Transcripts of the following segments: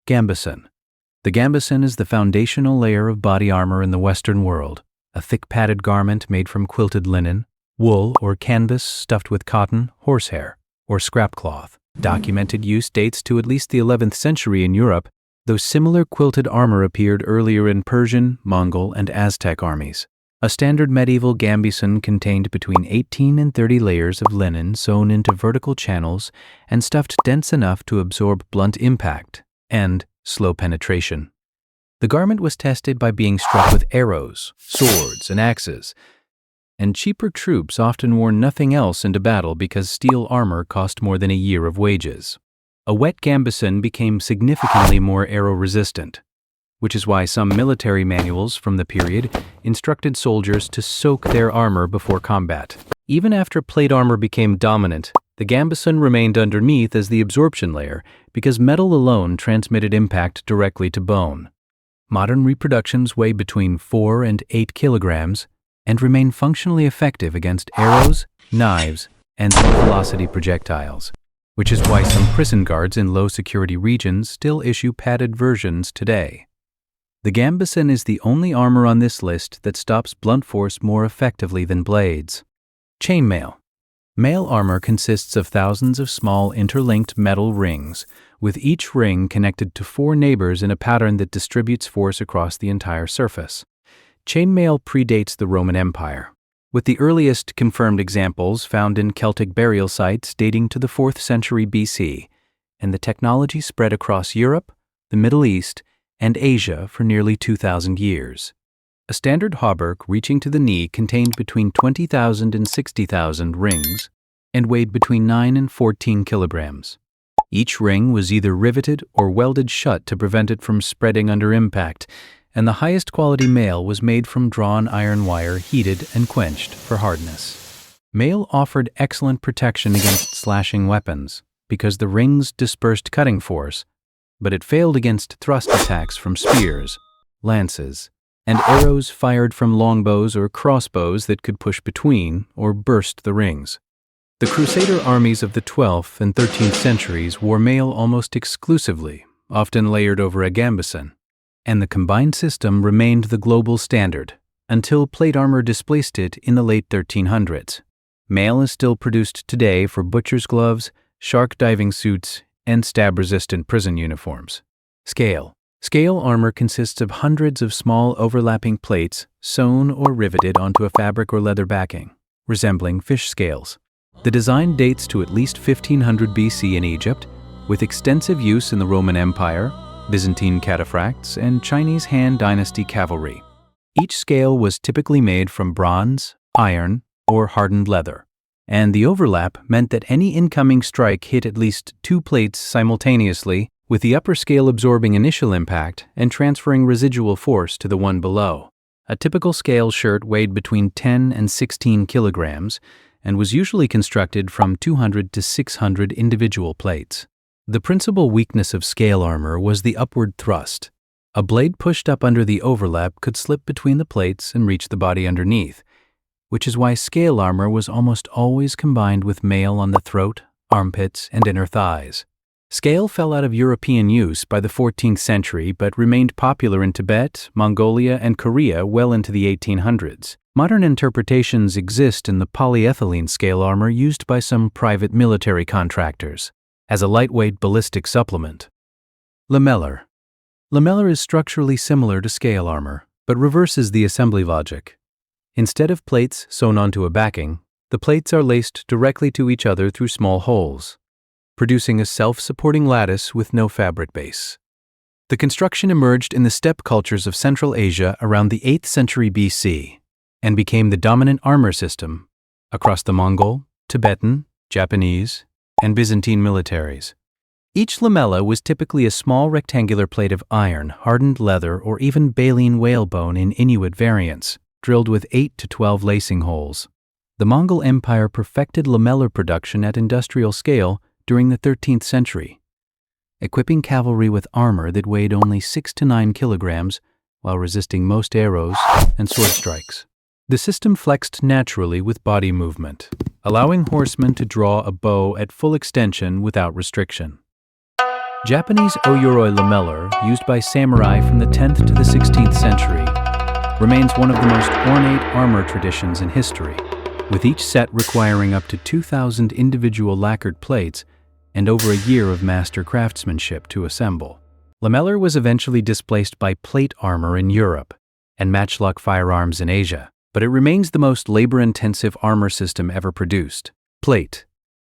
Gambeson. The gambeson is the foundational layer of body armor in the Western world, a thick padded garment made from quilted linen, wool or canvas stuffed with cotton, horsehair, or scrap cloth. Documented use dates to at least the 11th century in Europe, though similar quilted armor appeared earlier in Persian, Mongol, and Aztec armies. A standard medieval gambeson contained between 18 and 30 layers of linen sewn into vertical channels and stuffed dense enough to absorb blunt impact and slow penetration. The garment was tested by being struck with arrows, swords, and axes, and cheaper troops often wore nothing else into battle because steel armor cost more than a year of wages. A wet gambeson became significantly more arrow-resistant, which is why some military manuals from the period instructed soldiers to soak their armor before combat. Even after plate armor became dominant, the gambeson remained underneath as the absorption layer because metal alone transmitted impact directly to bone. Modern reproductions weigh between 4 and 8 kilograms and remain functionally effective against arrows, knives, and low-velocity projectiles, which is why some prison guards in low-security regions still issue padded versions today. The gambeson is the only armor on this list that stops blunt force more effectively than blades. Chainmail. Mail armor consists of thousands of small interlinked metal rings, with each ring connected to 4 neighbors in a pattern that distributes force across the entire surface. Chainmail predates the Roman Empire, with the earliest confirmed examples found in Celtic burial sites dating to the 4th century BC, and the technology spread across Europe, the Middle East, and Asia for nearly 2,000 years. A standard hauberk reaching to the knee contained between 20,000 and 60,000 rings and weighed between 9 and 14 kilograms. Each ring was either riveted or welded shut to prevent it from spreading under impact, and the highest quality mail was made from drawn iron wire heated and quenched for hardness. Mail offered excellent protection against slashing weapons because the rings dispersed cutting force, but it failed against thrust attacks from spears, lances, and arrows fired from longbows or crossbows that could push between or burst the rings. The Crusader armies of the 12th and 13th centuries wore mail almost exclusively, often layered over a gambeson, and the combined system remained the global standard until plate armor displaced it in the late 1300s. Mail is still produced today for butcher's gloves, shark diving suits, and stab-resistant prison uniforms. Scale. Scale armor consists of hundreds of small overlapping plates sewn or riveted onto a fabric or leather backing, resembling fish scales. The design dates to at least 1500 BC in Egypt, with extensive use in the Roman Empire, Byzantine cataphracts, and Chinese Han Dynasty cavalry. Each scale was typically made from bronze, iron, or hardened leather, and the overlap meant that any incoming strike hit at least 2 plates simultaneously, with the upper scale absorbing initial impact and transferring residual force to the one below. A typical scale shirt weighed between 10 and 16 kilograms and was usually constructed from 200 to 600 individual plates. The principal weakness of scale armor was the upward thrust. A blade pushed up under the overlap could slip between the plates and reach the body underneath, which is why scale armor was almost always combined with mail on the throat, armpits, and inner thighs. Scale fell out of European use by the 14th century but remained popular in Tibet, Mongolia, and Korea well into the 1800s. Modern interpretations exist in the polyethylene scale armor used by some private military contractors as a lightweight ballistic supplement. Lamellar. Lamellar is structurally similar to scale armor, but reverses the assembly logic. Instead of plates sewn onto a backing, the plates are laced directly to each other through small holes, producing a self-supporting lattice with no fabric base. The construction emerged in the steppe cultures of Central Asia around the 8th century BC and became the dominant armor system across the Mongol, Tibetan, Japanese, and Byzantine militaries. Each lamella was typically a small rectangular plate of iron, hardened leather, or even baleen whalebone in Inuit variants, drilled with 8 to 12 lacing holes. The Mongol Empire perfected lamellar production at industrial scale during the 13th century, equipping cavalry with armor that weighed only 6 to 9 kilograms while resisting most arrows and sword strikes. The system flexed naturally with body movement, allowing horsemen to draw a bow at full extension without restriction. Japanese oyuroi lamellar, used by samurai from the 10th to the 16th century, remains one of the most ornate armor traditions in history, with each set requiring up to 2,000 individual lacquered plates and over a year of master craftsmanship to assemble. Lamellar was eventually displaced by plate armor in Europe and matchlock firearms in Asia, but it remains the most labor-intensive armor system ever produced. Plate.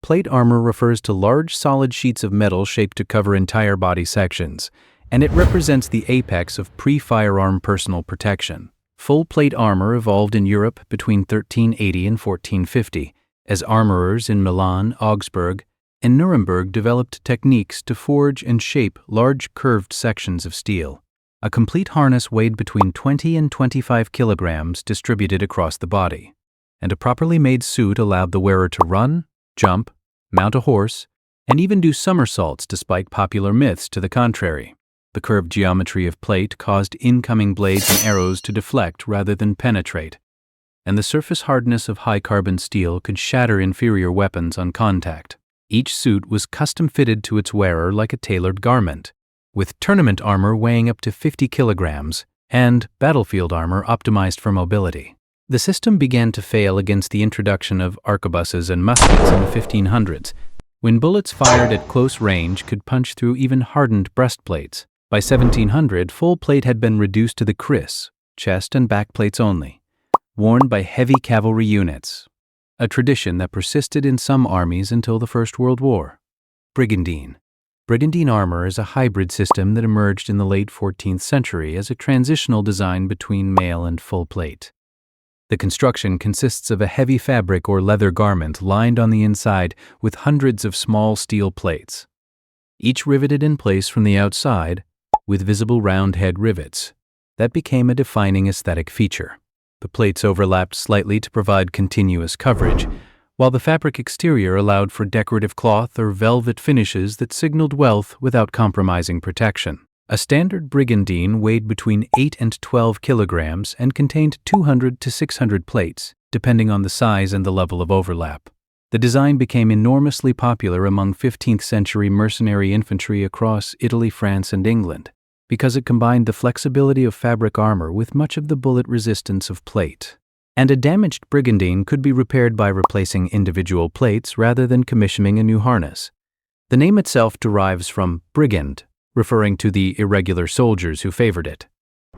Plate armor refers to large solid sheets of metal shaped to cover entire body sections, and it represents the apex of pre-firearm personal protection. Full plate armor evolved in Europe between 1380 and 1450, as armorers in Milan, Augsburg, and Nuremberg developed techniques to forge and shape large curved sections of steel. A complete harness weighed between 20 and 25 kilograms distributed across the body, and a properly made suit allowed the wearer to run, jump, mount a horse, and even do somersaults despite popular myths to the contrary. The curved geometry of plate caused incoming blades and arrows to deflect rather than penetrate, and the surface hardness of high-carbon steel could shatter inferior weapons on contact. Each suit was custom-fitted to its wearer like a tailored garment, with tournament armor weighing up to 50 kilograms and battlefield armor optimized for mobility. The system began to fail against the introduction of arquebuses and muskets in the 1500s, when bullets fired at close range could punch through even hardened breastplates. By 1700, full plate had been reduced to the kris, chest and back plates only, worn by heavy cavalry units, a tradition that persisted in some armies until the First World War. Brigandine. Brigandine armor is a hybrid system that emerged in the late 14th century as a transitional design between mail and full plate. The construction consists of a heavy fabric or leather garment lined on the inside with hundreds of small steel plates, each riveted in place from the outside with visible round head rivets. That became a defining aesthetic feature. The plates overlapped slightly to provide continuous coverage, while the fabric exterior allowed for decorative cloth or velvet finishes that signaled wealth without compromising protection. A standard brigandine weighed between 8 and 12 kilograms and contained 200 to 600 plates, depending on the size and the level of overlap. The design became enormously popular among 15th century mercenary infantry across Italy, France, and England, because it combined the flexibility of fabric armor with much of the bullet resistance of plate. And a damaged brigandine could be repaired by replacing individual plates rather than commissioning a new harness. The name itself derives from brigand, referring to the irregular soldiers who favored it.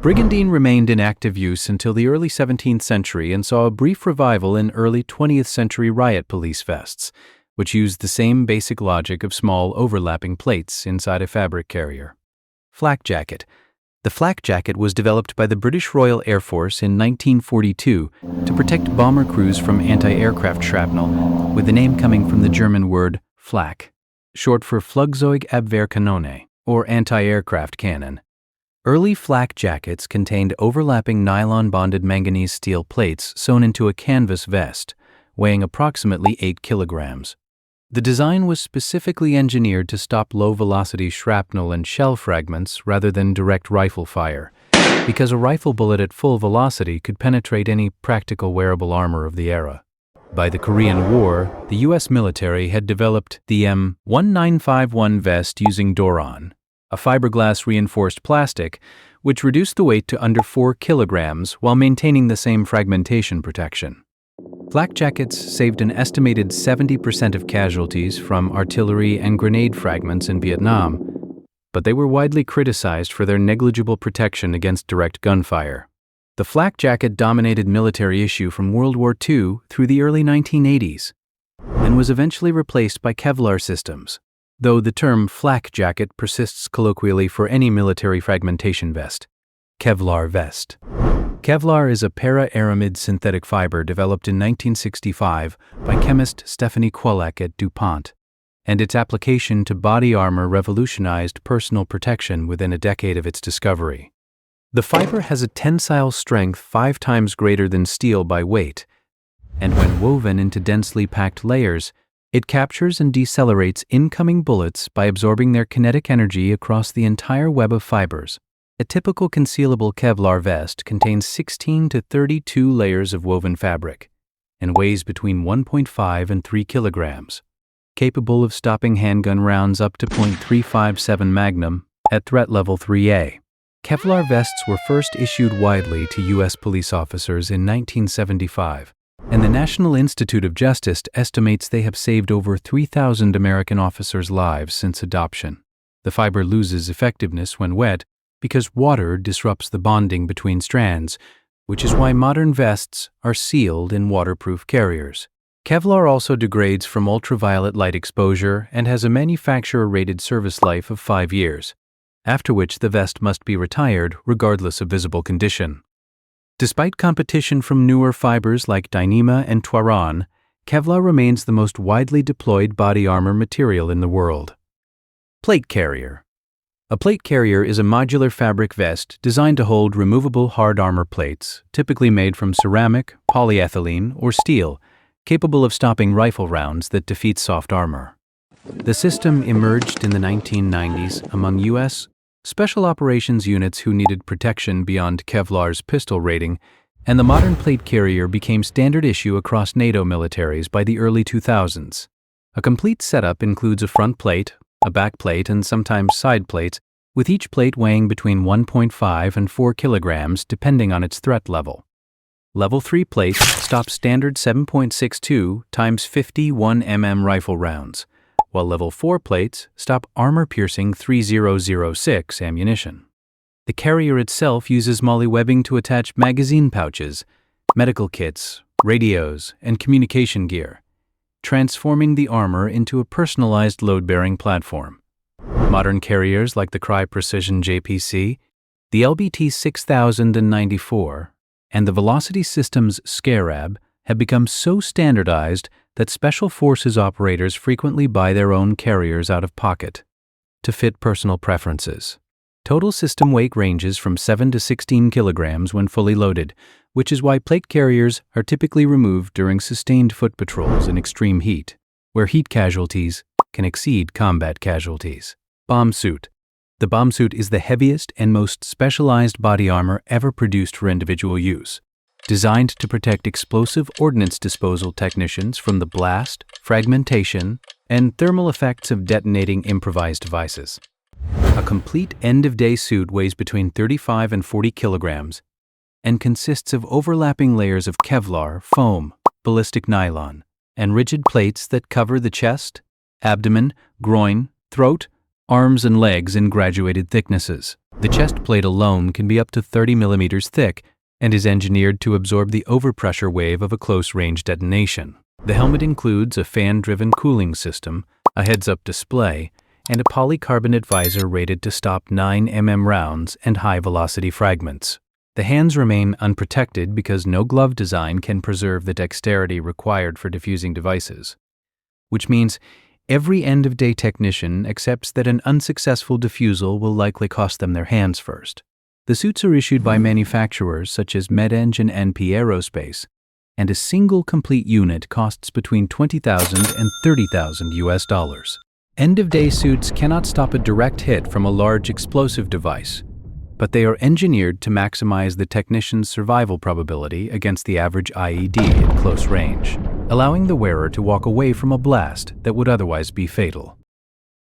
Brigandine remained in active use until the early 17th century and saw a brief revival in early 20th century riot police vests, which used the same basic logic of small overlapping plates inside a fabric carrier. Flak jacket. The flak jacket was developed by the British Royal Air Force in 1942 to protect bomber crews from anti-aircraft shrapnel, with the name coming from the German word flak, short for Flugzeugabwehrkanone, or anti-aircraft cannon. Early flak jackets contained overlapping nylon-bonded manganese steel plates sewn into a canvas vest, weighing approximately 8 kilograms. The design was specifically engineered to stop low-velocity shrapnel and shell fragments rather than direct rifle fire, because a rifle bullet at full velocity could penetrate any practical wearable armor of the era. By the Korean War, the U.S. military had developed the M1951 vest using Doron, a fiberglass reinforced plastic, which reduced the weight to under 4 kilograms while maintaining the same fragmentation protection. Flak jackets saved an estimated 70% of casualties from artillery and grenade fragments in Vietnam, but they were widely criticized for their negligible protection against direct gunfire. The flak jacket dominated military issue from World War II through the early 1980s, and was eventually replaced by Kevlar systems, though the term flak jacket persists colloquially for any military fragmentation vest. Kevlar vest. Kevlar is a para-aramid synthetic fiber developed in 1965 by chemist Stephanie Kwolek at DuPont, and its application to body armor revolutionized personal protection within a decade of its discovery. The fiber has a tensile strength 5 times greater than steel by weight, and when woven into densely packed layers, it captures and decelerates incoming bullets by absorbing their kinetic energy across the entire web of fibers. A typical concealable Kevlar vest contains 16 to 32 layers of woven fabric and weighs between 1.5 and 3 kilograms. capable of stopping handgun rounds up to .357 Magnum at threat level 3A. Kevlar vests were first issued widely to U.S. police officers in 1975, and the National Institute of Justice estimates they have saved over 3,000 American officers' lives since adoption. The fiber loses effectiveness when wet because water disrupts the bonding between strands, which is why modern vests are sealed in waterproof carriers. Kevlar also degrades from ultraviolet light exposure and has a manufacturer-rated service life of 5 years, after which the vest must be retired regardless of visible condition. Despite competition from newer fibers like Dyneema and Twaron, Kevlar remains the most widely deployed body armor material in the world. Plate carrier. A plate carrier is a modular fabric vest designed to hold removable hard armor plates, typically made from ceramic, polyethylene, or steel, capable of stopping rifle rounds that defeat soft armor. The system emerged in the 1990s among U.S. Special Operations units who needed protection beyond Kevlar's pistol rating, and the modern plate carrier became standard issue across NATO militaries by the early 2000s. A complete setup includes a front plate, a back plate, and sometimes side plates, with each plate weighing between 1.5 and 4 kilograms depending on its threat level. Level 3 plates stop standard 7.62 x 51 mm rifle rounds, while Level 4 plates stop armor-piercing 3006 ammunition. The carrier itself uses MOLLE webbing to attach magazine pouches, medical kits, radios, and communication gear, transforming the armor into a personalized load-bearing platform. Modern carriers like the Crye Precision JPC, the LBT 6094, and the Velocity Systems Scarab have become so standardized that Special Forces operators frequently buy their own carriers out of pocket to fit personal preferences. Total system weight ranges from 7 to 16 kilograms when fully loaded, which is why plate carriers are typically removed during sustained foot patrols in extreme heat, where heat casualties can exceed combat casualties. Bomb suit. The bomb suit is the heaviest and most specialized body armor ever produced for individual use, designed to protect explosive ordnance disposal technicians from the blast, fragmentation, and thermal effects of detonating improvised devices. A complete end-of-day suit weighs between 35 and 40 kilograms and consists of overlapping layers of Kevlar, foam, ballistic nylon, and rigid plates that cover the chest, abdomen, groin, throat, arms, and legs in graduated thicknesses. The chest plate alone can be up to 30 millimeters thick and is engineered to absorb the overpressure wave of a close-range detonation. The helmet includes a fan-driven cooling system, a heads-up display, and a polycarbonate visor rated to stop 9 mm rounds and high-velocity fragments. The hands remain unprotected because no glove design can preserve the dexterity required for diffusing devices, which means every end-of-day technician accepts that an unsuccessful diffusal will likely cost them their hands first. The suits are issued by manufacturers such as MedEng and NP Aerospace, and a single complete unit costs between $20,000 and $30,000 US. End-of-day suits cannot stop a direct hit from a large explosive device, but they are engineered to maximize the technician's survival probability against the average IED at close range, allowing the wearer to walk away from a blast that would otherwise be fatal.